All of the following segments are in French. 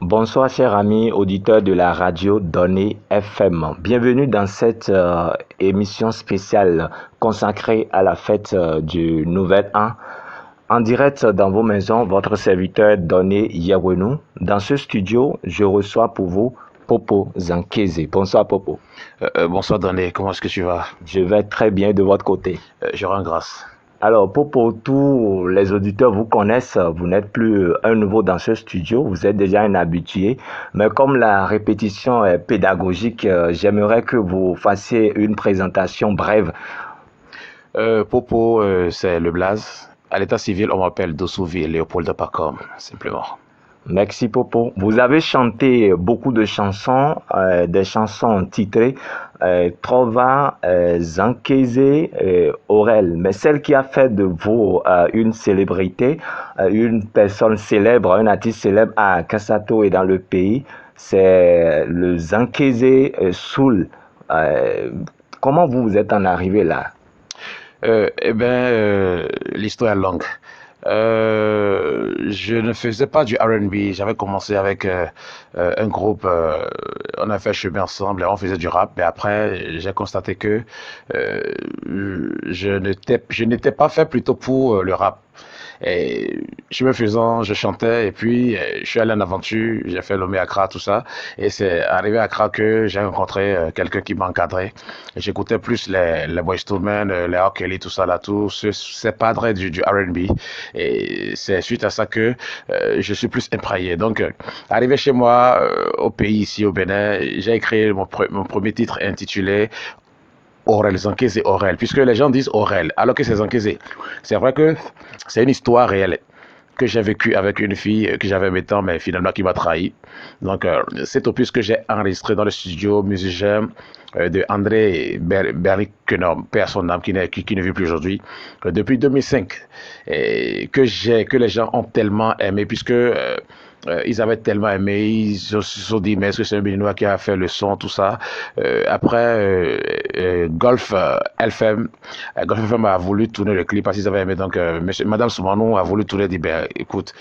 Bonsoir chers amis auditeurs de la radio Donnée FM. Bienvenue dans cette émission spéciale consacrée à la fête du Nouvel An. En direct dans vos maisons, votre serviteur Donné Yawenu. Dans ce studio, je reçois pour vous Popo Zankeze. Bonsoir Popo. Bonsoir Donné, comment est-ce que tu vas? Je vais très bien de votre côté. Je rends grâce. Alors, Popo, tous les auditeurs vous connaissent, vous n'êtes plus un nouveau dans ce studio, vous êtes déjà un habitué. Mais comme la répétition est pédagogique, j'aimerais que vous fassiez une présentation brève. Popo, c'est le blaze. À l'état civil, on m'appelle Dosouvi Léopold Pacom, simplement. Merci Popo. Vous avez chanté beaucoup de chansons, des chansons titrées Trova, Zankeze, Aurel. Mais celle qui a fait de vous une célébrité, une personne célèbre, un artiste célèbre à Kassato et dans le pays, c'est le Zankeze Soul. Comment vous êtes en arrivé là? L'histoire est longue. Je ne faisais pas du R&B, j'avais commencé avec un groupe, on a fait chemin ensemble et on faisait du rap, mais après j'ai constaté que je n'étais pas fait plutôt pour le rap. Et je chantais et puis je suis allé en aventure, j'ai fait Lomé Accra, tout ça. Et c'est arrivé à Accra que j'ai rencontré quelqu'un qui m'a encadré. J'écoutais plus les Boyz II Men, les R. Kelly, tout ça là, tout. C'est pas vrai du R&B. Et c'est suite à ça que je suis plus imprégné. Donc, arrivé chez moi, au pays ici, au Bénin, j'ai écrit mon premier titre intitulé Aurel, Zankeze Aurel, puisque les gens disent Aurel, alors que c'est Zankeze. C'est vrai que c'est une histoire réelle que j'ai vécue avec une fille que j'avais 20 ans, mais finalement qui m'a trahi. Donc, cet opus que j'ai enregistré dans le studio musicien de André Berlik, père son âme, qui ne vit plus aujourd'hui, depuis 2005, et que les gens ont tellement aimé, puisque ils avaient tellement aimé, ils se sont dit, mais est-ce que c'est un Béninois qui a fait le son, tout ça. Golf FM a voulu tourner le clip parce qu'ils avaient aimé. Donc, Madame Soumanou a voulu tourner, dit, ben, écoute,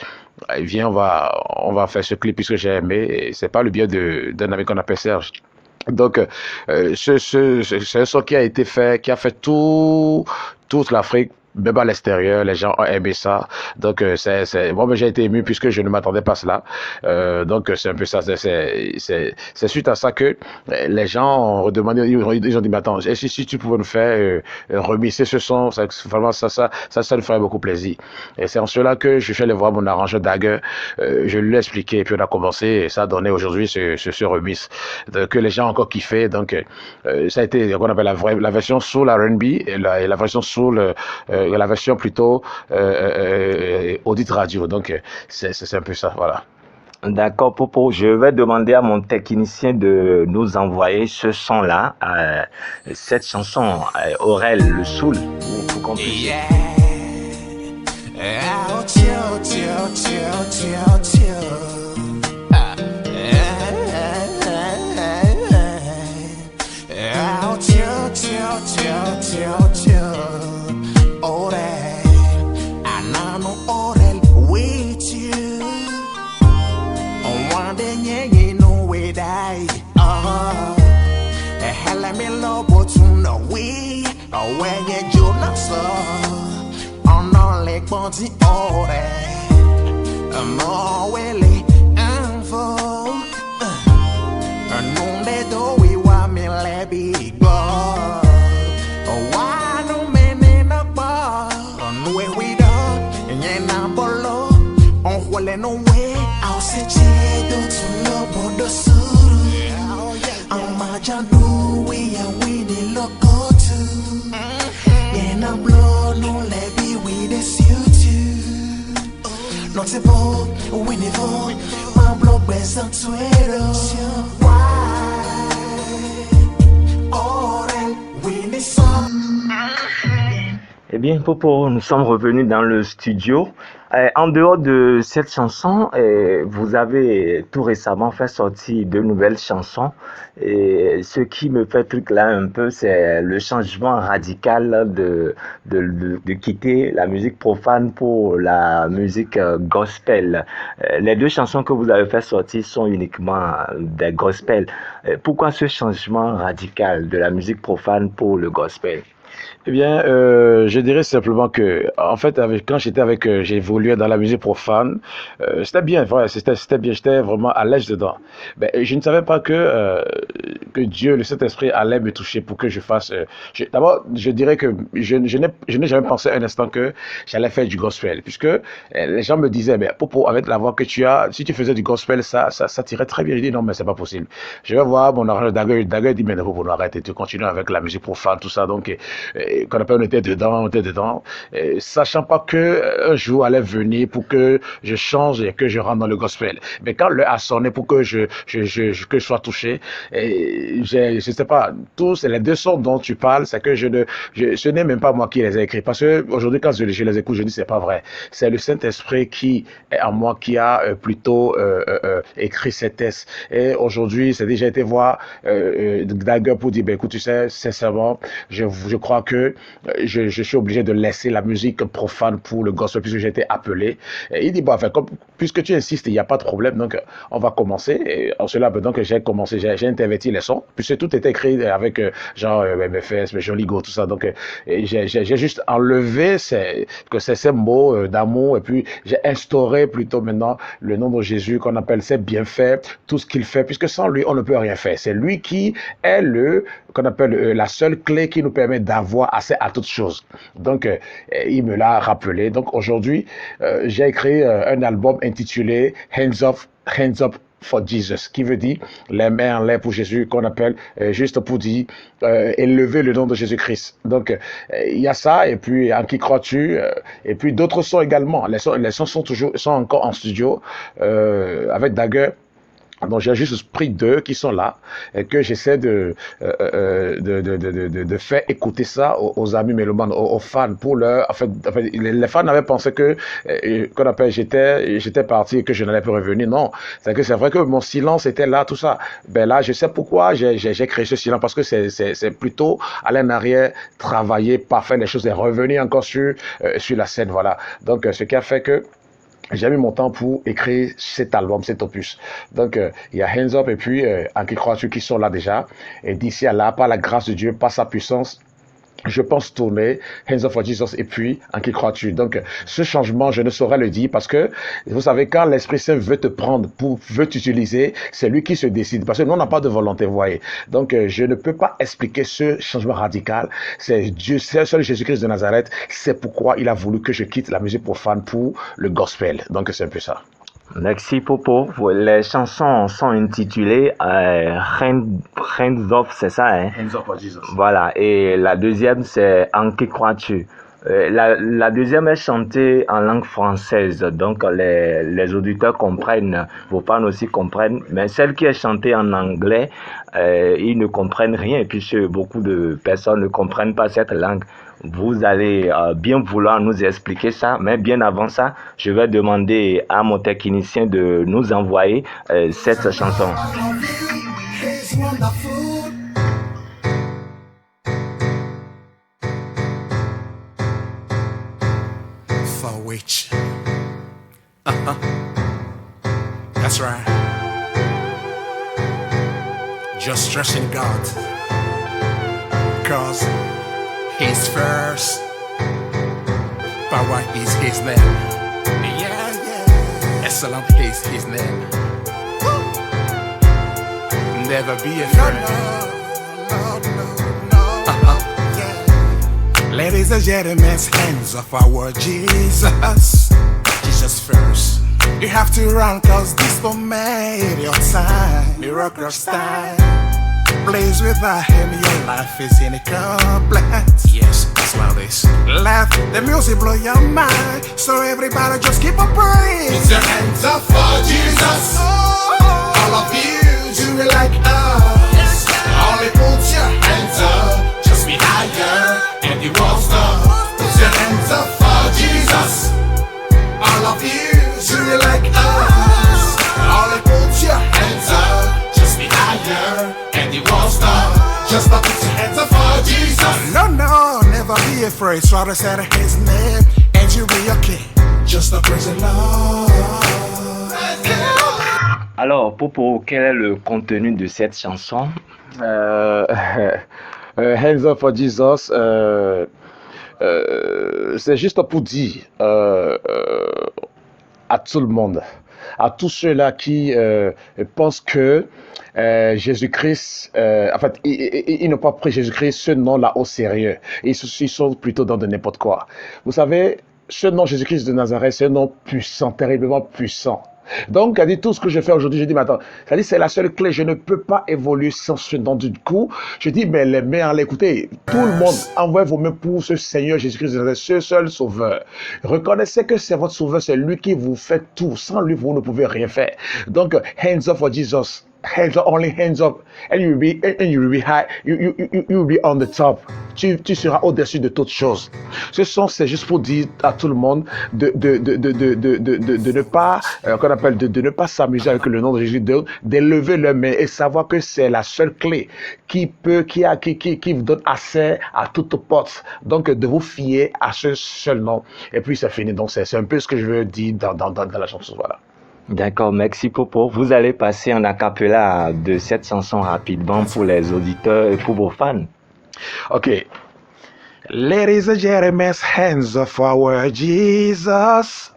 viens, on va faire ce clip puisque j'ai aimé. Et c'est pas le bien d'un ami qu'on appelle Serge. Donc, c'est un son qui a été fait, qui a fait toute l'Afrique. Même à l'extérieur, les gens ont aimé ça. Donc, moi, j'ai été ému puisque je ne m'attendais pas à cela. Donc, c'est un peu ça. C'est suite à ça que les gens ont redemandé, ils ont dit, mais attends, si tu pouvais nous faire remixer ce son, vraiment, ça nous ferait beaucoup plaisir. Et c'est en cela que je suis allé voir mon arrangeur Dagger. Je lui ai expliqué, et puis on a commencé, et ça a donné aujourd'hui ce remix que les gens ont encore kiffé. Donc, ça a été, qu'on appelle la version soul R&B et la version soul, la version plutôt audit radio. Donc, c'est un peu ça, voilà. D'accord, Popo. Je vais demander à mon technicien de nous envoyer ce son-là, cette chanson, Aurel, le soul, pour qu'on puisse... Body ore, more wele info. Non le do we wa me le big boy. Why no men in a bar? On we do, and na bolo. On wole no way. I'll say do to love on the suru. I'm a jadu we are winning loco too. And I'm blow no le be with this you. Non c'est beau, oui niveau, ma blog baisse en Twitter. Eh bien, Popo, nous sommes revenus dans le studio. En dehors de cette chanson, vous avez tout récemment fait sortir de nouvelles chansons. Et ce qui me fait truc là un peu, c'est le changement radical de quitter la musique profane pour la musique gospel. Les deux chansons que vous avez fait sortir sont uniquement des gospels. Pourquoi ce changement radical de la musique profane pour le gospel? Eh bien, je dirais simplement que, en fait, quand j'ai évolué dans la musique profane, c'était bien, voilà, c'était bien, j'étais vraiment à l'aise dedans. Mais je ne savais pas que Dieu, le Saint-Esprit, allait me toucher pour que je fasse. D'abord, je dirais que je n'ai jamais pensé un instant que j'allais faire du gospel, puisque les gens me disaient, mais Popo, avec la voix que tu as, si tu faisais du gospel, ça tirait très bien. Je dis non, mais c'est pas possible. Je vais voir mon arrangeur Daguerre dit, mais non, Popo, arrête, et tu continues avec la musique profane, tout ça, donc. Qu'on appelle, on était dedans, sachant pas que un jour allait venir pour que je change et que je rentre dans le gospel. Mais quand l'heure a sonné pour que que je sois touché, je sais pas, tous les deux sons dont tu parles, c'est que ce n'est même pas moi qui les ai écrits. Parce que aujourd'hui, quand je les écoute, je dis c'est pas vrai. C'est le Saint-Esprit qui est en moi qui a plutôt écrit ces textes. Et aujourd'hui, c'est déjà été voir Daguerre pour dire, ben écoute, tu sais, sincèrement, je crois que je suis obligé de laisser la musique profane pour le gospel puisque j'ai été appelé. Et il dit, bon, enfin, puisque tu insistes, il n'y a pas de problème, donc on va commencer. Et en cela, donc j'ai commencé, j'ai interverti les sons, puisque tout était écrit avec genre MFS, Jolly Go, tout ça. Donc j'ai juste enlevé ces mots d'amour et puis j'ai instauré plutôt maintenant le nom de Jésus qu'on appelle ses bienfaits, tout ce qu'il fait, puisque sans lui, on ne peut rien faire. C'est lui qui est qu'on appelle la seule clé qui nous permet d'avoir accès à toutes choses. Donc, il me l'a rappelé. Donc, aujourd'hui, j'ai écrit un album intitulé Hands Up for Jesus, qui veut dire les mains en l'air pour Jésus, qu'on appelle juste pour dire élever le nom de Jésus-Christ. Donc, il y a ça, et puis En qui crois-tu, et puis d'autres sons également. Les sons sont encore en studio avec Daguerre. Donc j'ai juste pris deux qui sont là et que j'essaie de faire écouter ça aux amis mélomanes, aux fans pour leur. En fait, les fans avaient pensé que qu'on appelle j'étais parti et que je n'allais plus revenir. Non, c'est vrai que mon silence était là, tout ça. Ben là, je sais pourquoi j'ai créé ce silence parce que c'est plutôt aller en arrière, travailler, pas faire les choses et revenir encore sur la scène, voilà. Donc ce qui a fait que j'ai mis mon temps pour écrire cet album, cet opus. Donc, il y a Hands Up et puis En qui crois-tu qui sont là déjà. Et d'ici à là, par la grâce de Dieu, par sa puissance, je pense tourner Hands Up for Jesus et puis En qui crois-tu. Donc, ce changement, je ne saurais le dire parce que, vous savez, quand l'Esprit Saint veut te prendre, veut t'utiliser, c'est lui qui se décide. Parce que nous, on n'a pas de volonté, vous voyez. Donc, je ne peux pas expliquer ce changement radical. C'est Dieu, c'est seul Jésus-Christ de Nazareth. C'est pourquoi il a voulu que je quitte la musique profane pour le gospel. Donc, c'est un peu ça. Merci Popo. Les chansons sont intitulées Hands Up, c'est ça, hein? Hands Up for Jesus. Voilà. Et la deuxième, c'est En qui crois-tu? La deuxième est chantée en langue française, donc les auditeurs comprennent, vos fans aussi comprennent, mais celle qui est chantée en anglais, ils ne comprennent rien, puisque beaucoup de personnes ne comprennent pas cette langue. Vous allez bien vouloir nous expliquer ça, mais bien avant ça, je vais demander à mon technicien de nous envoyer cette chanson. For which? That's right. Just trust in God, 'cause He's first. Power is His name. Yeah. Excellent is His name. Never be afraid. No. Yeah. Ladies and gentlemen, hands of our Jesus. Jesus first. You have to run 'cause this moment your time. Miraculous time. Please without Him, your life is incomplete. Yes, that's what it is. Let the music blow your mind. So everybody just keep on praying. Put your hands up for Jesus. All of you do it like us. Only put your hands up. Just be higher and you won't stop. Put your hands up for Jesus. All afraid. Try to say his name and you'll be okay. Just a praise the Lord. Alors, Popo, quel est le contenu de cette chanson? Hands Up for Jesus, c'est juste pour dire à tout le monde, à tous ceux-là qui pensent que Jésus-Christ, en fait, ils n'ont pas pris Jésus-Christ, ce nom-là, au sérieux. Ils sont plutôt dans de n'importe quoi. Vous savez, ce nom Jésus-Christ de Nazareth, c'est un nom puissant, terriblement puissant. Donc, elle dit tout ce que je fais aujourd'hui. Je dis, mais attends, ça dit, c'est la seule clé. Je ne peux pas évoluer sans ce nom du coup. Je dis, mais les mains, écoutez, tout le monde, envoie vos mains pour ce Seigneur Jésus-Christ, ce seul sauveur. Reconnaissez que c'est votre sauveur, c'est lui qui vous fait tout. Sans lui, vous ne pouvez rien faire. Donc, hands up for Jesus. Hands up, only hands up, and you will be high, you will be on the top. Tu seras au-dessus de toutes choses. Ce son, c'est juste pour dire à tout le monde de ne pas, qu'on appelle de ne pas s'amuser avec le nom de Jésus, d'élever les mains et savoir que c'est la seule clé qui vous donne accès à toute porte. Donc, de vous fier à ce seul nom. Et puis, c'est fini. Donc, c'est un peu ce que je veux dire dans la chanson. Voilà. D'accord, merci Popo. Vous allez passer en acapella de cette chanson rapidement pour les auditeurs et pour vos fans. Okay. Ladies and gentlemen, hands up for our Jesus.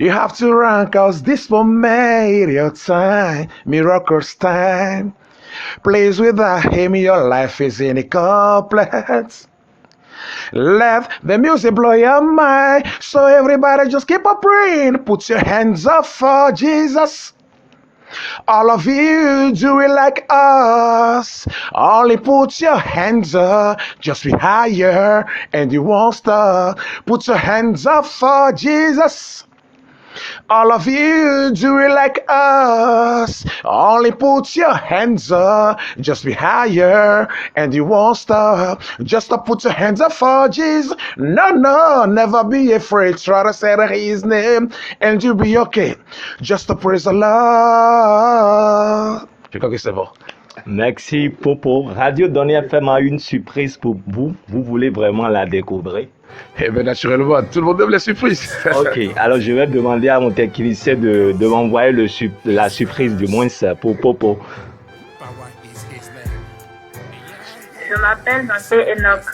You have to run cause this will make your time, miracles time. Please without him your life is incomplete. Let the music blow your mind. So everybody just keep on praying. Put your hands up for Jesus. All of you do it like us. Only put your hands up. Just be higher and you won't stop. Put your hands up for Jesus. All of you do it like us. Only put your hands up. Just be higher and you won't stop. Just to put your hands up for Jesus. No, never be afraid. Try to say his name and you'll be okay. Just to praise the Lord. Je crois que c'est bon. Merci Popo. Radio Donny FM a une surprise pour vous. Vous voulez vraiment la découvrir? Eh bien, naturellement, tout le monde aime les surprises. Ok, alors je vais demander à mon technicien de m'envoyer la surprise du moins pour Popo. Je m'appelle Dante Enoch.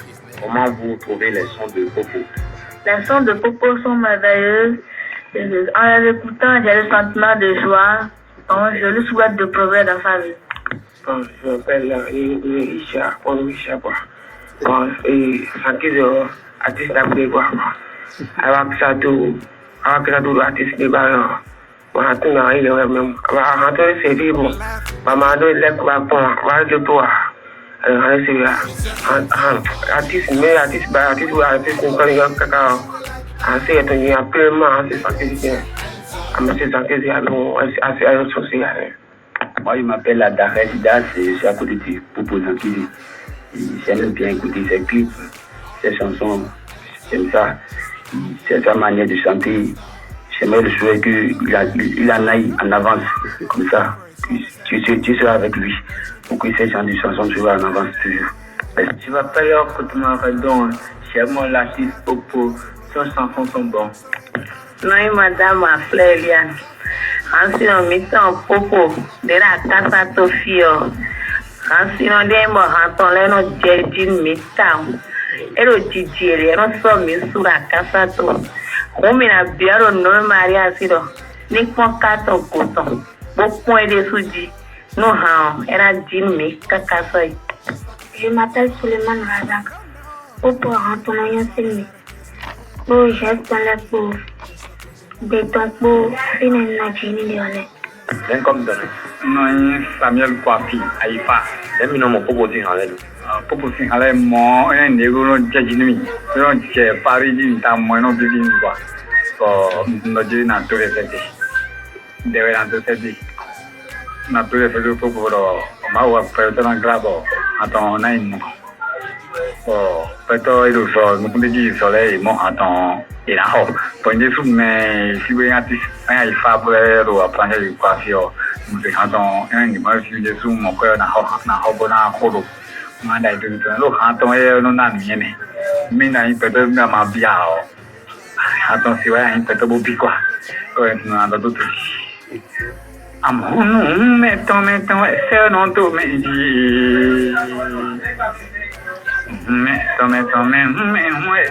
Comment vous trouvez les sons de Popo? Les sons de Popo sont merveilleux. En les écoutant, j'ai le sentiment de joie. Donc, je lui souhaite de progrès dans sa vie. Bon, je m'appelle Richard, Bon, et ça qui est artiste d'après quoi. Avec ça tout artiste de baron. Bon, tout n'a rien même. Avant rentrer c'est dit bon. Maman doit les quoi bon, va de toi. Alors c'est artiste mais artiste ou artiste qu'on connaît caca. C'est un appellement c'est ça que c'est. C'est ça que c'est assez social. Moi, je m'appelle Adarès Das et je suis à côté de Popo Zankili. J'aime bien écouter ses clips, ses chansons, j'aime ça. C'est sa manière de chanter. J'aimerais le souhait qu'il en aille en avance, comme ça. Tu seras avec lui pour que ces gens de chansons soient en avance toujours. Je m'appelle Koutma Radon, j'aime l'artiste Popo, ses chansons sont bonnes. Non, madame, ma frère Eliane. Ainsi, on met en Popo de la casa Tofio. Ainsi, on dit, moi, quand on l'a notre jardin, métam. Et le DJ, on s'en sur la casa to. On met la bière au nom Maria Sido. Ni qu'on casse au coton. Beaucoup de sous-dit. Nous, elle a dit, mais cacasoy. Je m'appelle Suleiman Razak. Popo rentre en un film. Pour geste dans les pauvres. De ton pour finir la journée de Bien comme donné. Non, Samuel Kwafi, Aïfa. Même non, mon Popo dit en l'air. Popo sing allait mon un négo non jajinui. Non, j'ai Paris d'une ta moyen de vivre quoi. Pour nos jeunes à tous les étés. Devaient dans tous les étés. Na tous les étés pour ma ou après dans grave. Attends, on a une. Oh, peut-être il faut nous pouvons dire soleil mon attends et là haut pour une sous mais si vous avez un il faut pour le apprendre le coiffure nous attends un il m'a fait des sous mon père na haut bon na haut Manda itu lo hanton no na miene. Mina in pedo na mabiao. Hanton siwa in pedo bubikwa. Na do tu. Am meton se non tu me. Me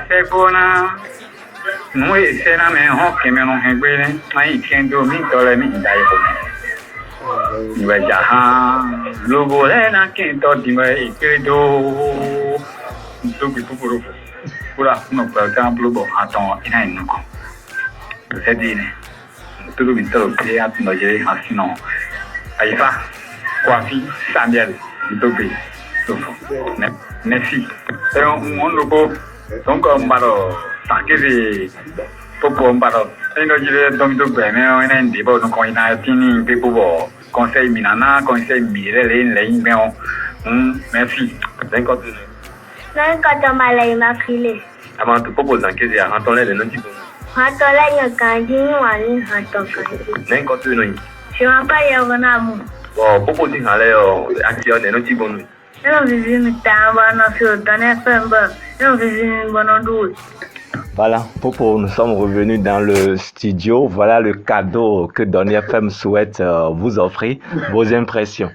se bona. Noi se na me ho che me non he bene. Mai kendo mi tole mi dai ho me. Wajaha logo na kento di mai kedo to bi pupuru pura no pa campo bo aton ina nuko se dine to bi to ke at no je asino aifa kwafi samuel to bi to merci pero un logo donc mbaro takiri popo mbaro eno jire dom to be me ina ndi bo no ko ina tini pe bo conseil minana conseil mire le me merci d'accord Nan kata malay makile. ama tu popo zanke ya hantole le noti Hatola ya kanji wani hato kanji. nen ko tu no Shima ya wana mu. popo ti hale yo action le noti bonu Eno vivi mitamba na fio tane femba. Eno vivi bono du. Voilà, Popo, nous sommes revenus dans le studio. Voilà le cadeau que Donny FM souhaite vous offrir. Vos impressions.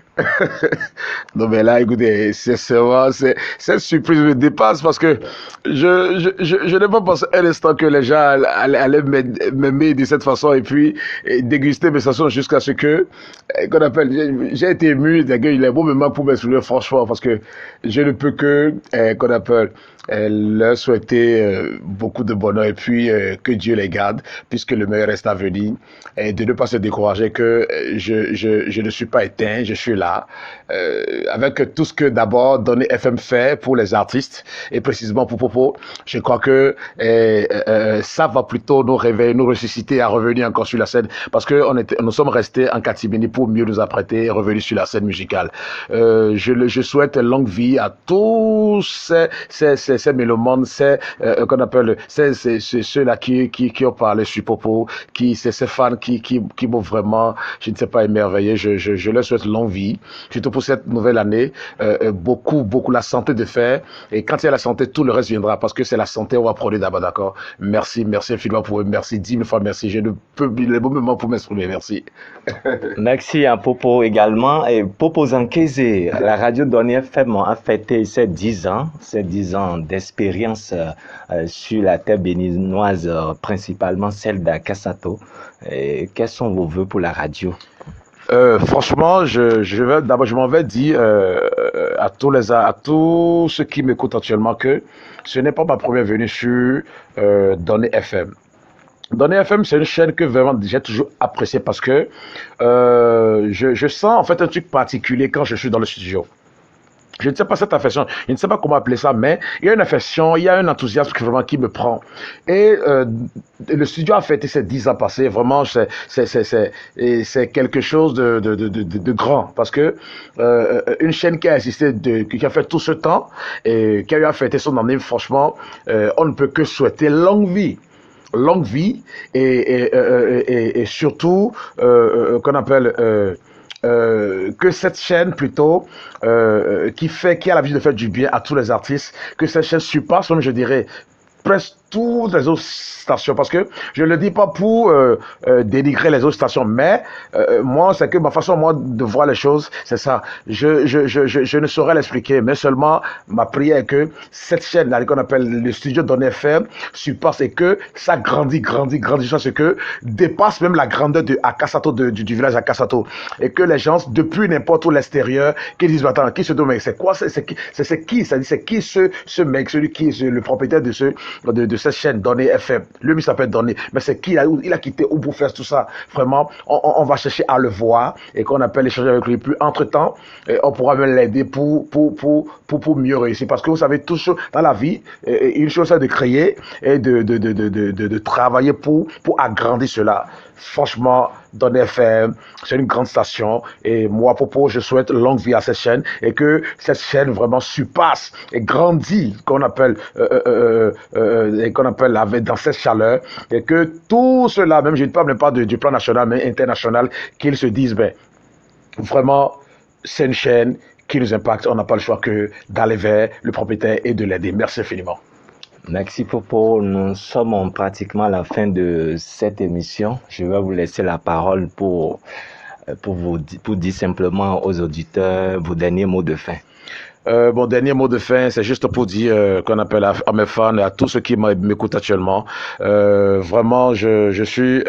Non mais là, écoutez, cette surprise me dépasse parce que je n'ai pas pensé un instant que les gens allaient m'aimer de cette façon et puis déguster mes chansons jusqu'à ce que, qu'on appelle, j'ai été ému, il est bon moment pour me soulever franchement parce que je ne peux que, qu'on appelle, leur souhaiter beaucoup de bonheur et puis que Dieu les garde puisque le meilleur reste à venir et de ne pas se décourager que je ne suis pas éteint, je suis là avec tout ce que d'abord Donny FM fait pour les artistes et précisément pour Popo. Je crois que ça va plutôt nous réveiller, nous ressusciter à revenir encore sur la scène parce que nous sommes restés en catimini pour mieux nous apprêter et revenir sur la scène musicale. Je souhaite longue vie à tous ces mélomanes, qu'on appelle ceux-là qui ont parlé sur Popo, ces fans qui m'ont vraiment, je ne sais pas, émerveillé. Je leur souhaite longue vie, surtout pour cette nouvelle année, beaucoup la santé de fer, et quand il y a la santé, tout le reste viendra, parce que c'est la santé, on va prôner d'abord, d'accord? Merci infiniment pour eux, merci 10 000 fois, merci, je ne peux les bons moments pour m'exprimer, merci. Merci à Popo également. Et Popo Zankeze, la radio Donny FM a fêté ses 10 ans d'expérience sur la terre béninoise, principalement celle d'Akasato. Quels sont vos vœux pour la radio? Franchement, je m'en vais dire à tous ceux qui m'écoutent actuellement que ce n'est pas ma première venue sur Donny FM. Donny FM, c'est une chaîne que vraiment j'ai toujours appréciée parce que je sens en fait un truc particulier quand je suis dans le studio. Je ne sais pas cette affection, je ne sais pas comment appeler ça, mais il y a une affection, il y a un enthousiasme vraiment qui me prend. Et le studio a fêté ces 10 ans passés, vraiment, c'est quelque chose de grand. Parce que une chaîne qui a existé, qui a fait tout ce temps, et qui a eu à fêter son année, franchement, on ne peut que souhaiter longue vie, et surtout, qu'on appelle... que cette chaîne plutôt qui a l'habitude de faire du bien à tous les artistes, que cette chaîne surpasse même, je dirais, presque toutes les autres stations, parce que je ne le dis pas pour dénigrer les autres stations, mais moi, c'est que ma façon, moi, de voir les choses, c'est ça. Je ne saurais l'expliquer, mais seulement ma prière est que cette chaîne, là, qu'on appelle le studio Donny FM, surpasse et que ça grandit, ce que dépasse même la grandeur de Akasato, du village Akasato, et que les gens, depuis n'importe où l'extérieur, qui disent, attends, qui se demande, mais c'est quoi, c'est qui, c'est qui ce mec, celui qui est le propriétaire de cette chaîne Donny FM. Lui, il s'appelle Donny. Mais c'est qui il a quitté où pour faire tout ça? Vraiment, on va chercher à le voir et qu'on appelle échanger avec lui. Puis, entre-temps, on pourra même l'aider pour mieux réussir. Parce que vous savez, toujours dans la vie, une chose c'est de créer et de travailler pour agrandir cela. Franchement, Donny FM, c'est une grande station et moi, Popo, je souhaite longue vie à cette chaîne et que cette chaîne vraiment surpasse et grandit, qu'on appelle dans cette chaleur et que tout cela, même je ne parle même pas du plan national mais international, qu'ils se disent, ben, vraiment, c'est une chaîne qui nous impacte, on n'a pas le choix que d'aller vers le propriétaire et de l'aider. Merci infiniment. Merci Popo, nous sommes pratiquement à la fin de cette émission. Je vais vous laisser la parole pour dire simplement aux auditeurs vos derniers mots de fin. Mon dernier mot de fin, c'est juste pour dire qu'on appelle à mes fans et à tous ceux qui m'écoutent actuellement. Vraiment, je suis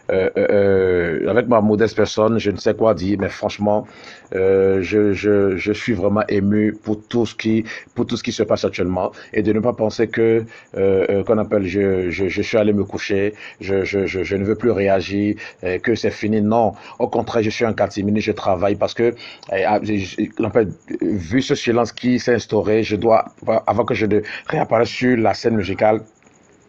avec ma modeste personne, je ne sais quoi dire, mais franchement, je suis vraiment ému pour tout ce qui se passe actuellement et de ne pas penser que qu'on appelle je suis allé me coucher, je ne veux plus réagir, que c'est fini. Non, au contraire, je suis en catimini, je travaille parce que vu ce silence qui s'est instauré, je dois, avant que je ne réapparaisse sur la scène musicale,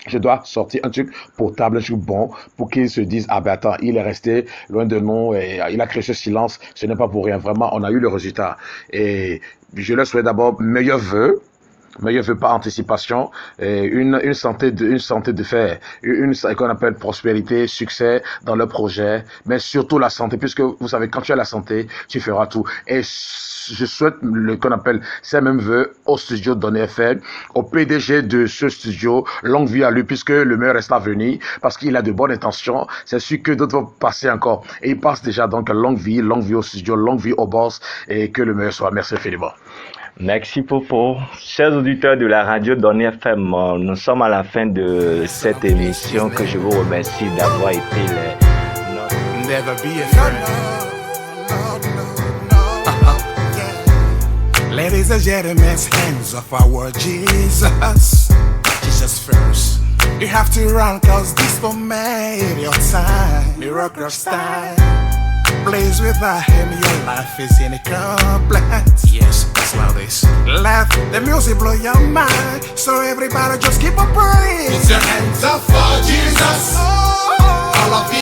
je dois sortir un truc potable, un truc bon, pour qu'ils se disent, ah ben attends, il est resté loin de nous, et il a créé ce silence, ce n'est pas pour rien, vraiment, on a eu le résultat. Et je leur souhaite d'abord meilleurs vœux par anticipation, et une santé de fer, qu'on appelle prospérité, succès dans le projet, mais surtout la santé, puisque vous savez, quand tu as la santé, tu feras tout. Et je souhaite qu'on appelle ces mêmes vœux au studio Donny FM, au PDG de ce studio, longue vie à lui, puisque le meilleur reste à venir, parce qu'il a de bonnes intentions. C'est sûr que d'autres vont passer encore. Et il passe déjà, donc longue vie au studio, longue vie au boss, et que le meilleur soit. Merci infiniment. Merci Popo. Chers auditeurs de la radio Donny FM, nous sommes à la fin de cette émission que je vous remercie d'avoir été les... Never be a friend. Ladies and gentlemen, hands of our Jesus. Jesus first. You have to run cause this will make your time. Miracle style. Plays without him, your life is incomplete. Yes, that's how this. Let the music blow your mind. So everybody just keep a praise. Put your hands up for Jesus. All of you.